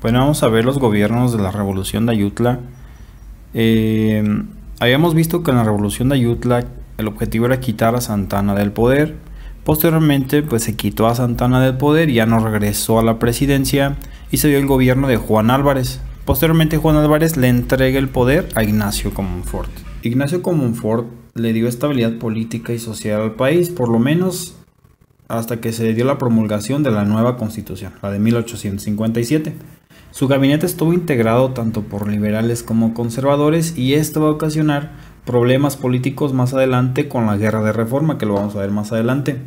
Bueno, vamos a ver los gobiernos de la Revolución de Ayutla. Habíamos visto que en la Revolución de Ayutla el objetivo era quitar a Santa Anna del poder. Posteriormente, pues se quitó a Santa Anna del poder, ya no regresó a la presidencia y se dio el gobierno de Juan Álvarez. Posteriormente, Juan Álvarez le entrega el poder a Ignacio Comonfort. Ignacio Comonfort le dio estabilidad política y social al país, por lo menos hasta que se dio la promulgación de la nueva constitución, la de 1857. Su gabinete estuvo integrado tanto por liberales como conservadores y esto va a ocasionar problemas políticos más adelante con la guerra de reforma, que lo vamos a ver más adelante.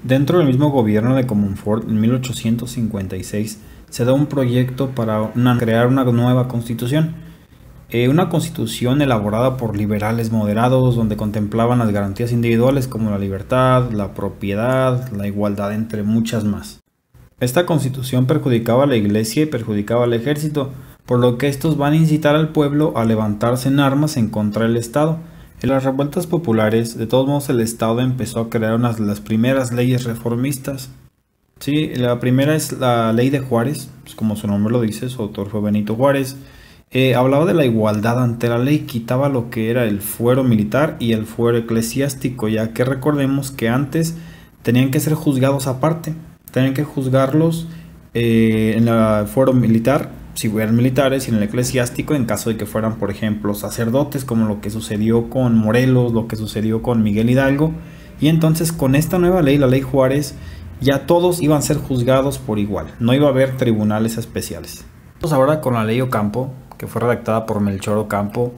Dentro del mismo gobierno de Comonfort, en 1856, se da un proyecto para crear una nueva constitución. Una constitución elaborada por liberales moderados, donde contemplaban las garantías individuales como la libertad, la propiedad, la igualdad, entre muchas más. Esta constitución perjudicaba a la iglesia y perjudicaba al ejército, por lo que estos van a incitar al pueblo a levantarse en armas en contra del Estado. En las revueltas populares, de todos modos, el Estado empezó a crear unas de las primeras leyes reformistas. Sí, la primera es la ley de Juárez, pues como su nombre lo dice, su autor fue Benito Juárez. Hablaba de la igualdad ante la ley, quitaba lo que era el fuero militar y el fuero eclesiástico, ya que recordemos que antes tenían que ser juzgados aparte. Tenían que juzgarlos en el fuero militar, si fueran militares, y en el eclesiástico en caso de que fueran, por ejemplo, sacerdotes, como lo que sucedió con Morelos, lo que sucedió con Miguel Hidalgo. Y entonces con esta nueva ley, la ley Juárez, ya todos iban a ser juzgados por igual, no iba a haber tribunales especiales. Vamos ahora con la ley Ocampo, que fue redactada por Melchor Ocampo.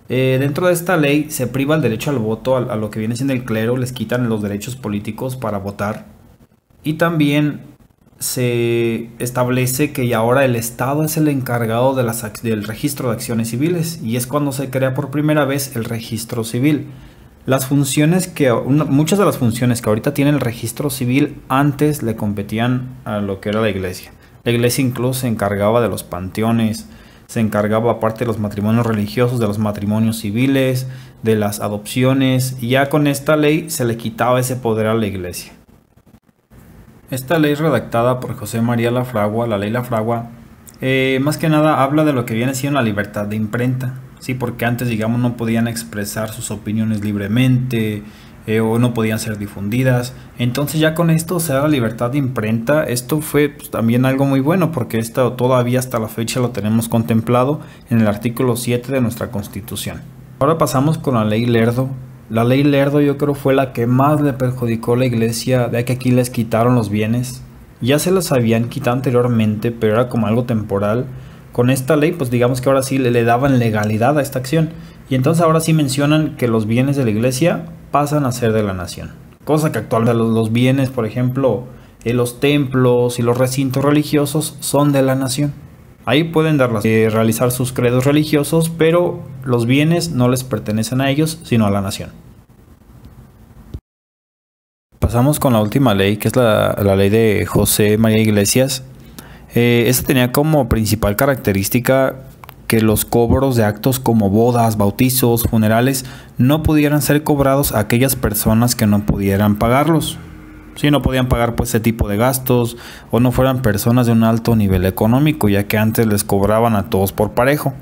Dentro de esta ley se priva el derecho al voto a lo que viene siendo el clero, les quitan los derechos políticos para votar. Y también se establece que ahora el Estado es el encargado del registro de acciones civiles, y es cuando se crea por primera vez el registro civil. Muchas de las funciones que ahorita tiene el registro civil antes le competían a lo que era la iglesia. La iglesia incluso se encargaba de los panteones, se encargaba aparte de los matrimonios religiosos, de los matrimonios civiles, de las adopciones, y ya con esta ley se le quitaba ese poder a la iglesia. Esta ley redactada por José María Lafragua, la ley Lafragua, más que nada habla de lo que viene siendo la libertad de imprenta, ¿sí? Porque antes, digamos, no podían expresar sus opiniones libremente o no podían ser difundidas. Entonces ya con esto se da la libertad de imprenta. Esto fue pues, también algo muy bueno, porque esto todavía hasta la fecha lo tenemos contemplado en el artículo 7 de nuestra Constitución. Ahora pasamos con la ley Lerdo. La ley Lerdo yo creo fue la que más le perjudicó a la iglesia, ya que aquí les quitaron los bienes. Ya se los habían quitado anteriormente, pero era como algo temporal. Con esta ley, pues digamos que ahora sí le daban legalidad a esta acción. Y entonces ahora sí mencionan que los bienes de la iglesia pasan a ser de la nación. Cosa que actualmente los bienes, por ejemplo, los templos y los recintos religiosos son de la nación. Ahí pueden realizar sus credos religiosos, pero los bienes no les pertenecen a ellos, sino a la nación. Pasamos con la última ley, que es la ley de José María Iglesias. Esta tenía como principal característica que los cobros de actos como bodas, bautizos, funerales, no pudieran ser cobrados a aquellas personas que no pudieran pagarlos. Si no podían pagar pues ese tipo de gastos, o no fueran personas de un alto nivel económico, ya que antes les cobraban a todos por parejo.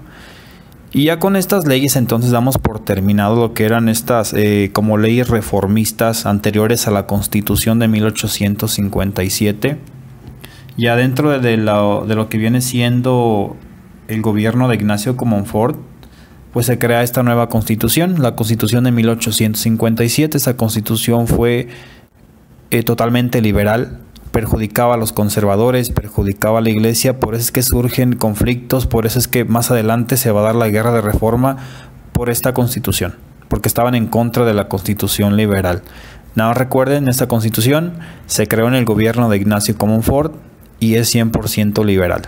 Y ya con estas leyes entonces damos por terminado lo que eran estas como leyes reformistas anteriores a la Constitución de 1857. Ya dentro de lo que viene siendo el gobierno de Ignacio Comonfort, pues se crea esta nueva Constitución, la Constitución de 1857. Esa Constitución fue totalmente liberal, perjudicaba a los conservadores, perjudicaba a la iglesia, por eso es que surgen conflictos, por eso es que más adelante se va a dar la guerra de reforma por esta constitución, porque estaban en contra de la constitución liberal. Nada más recuerden, esta constitución se creó en el gobierno de Ignacio Comonfort y es 100% liberal.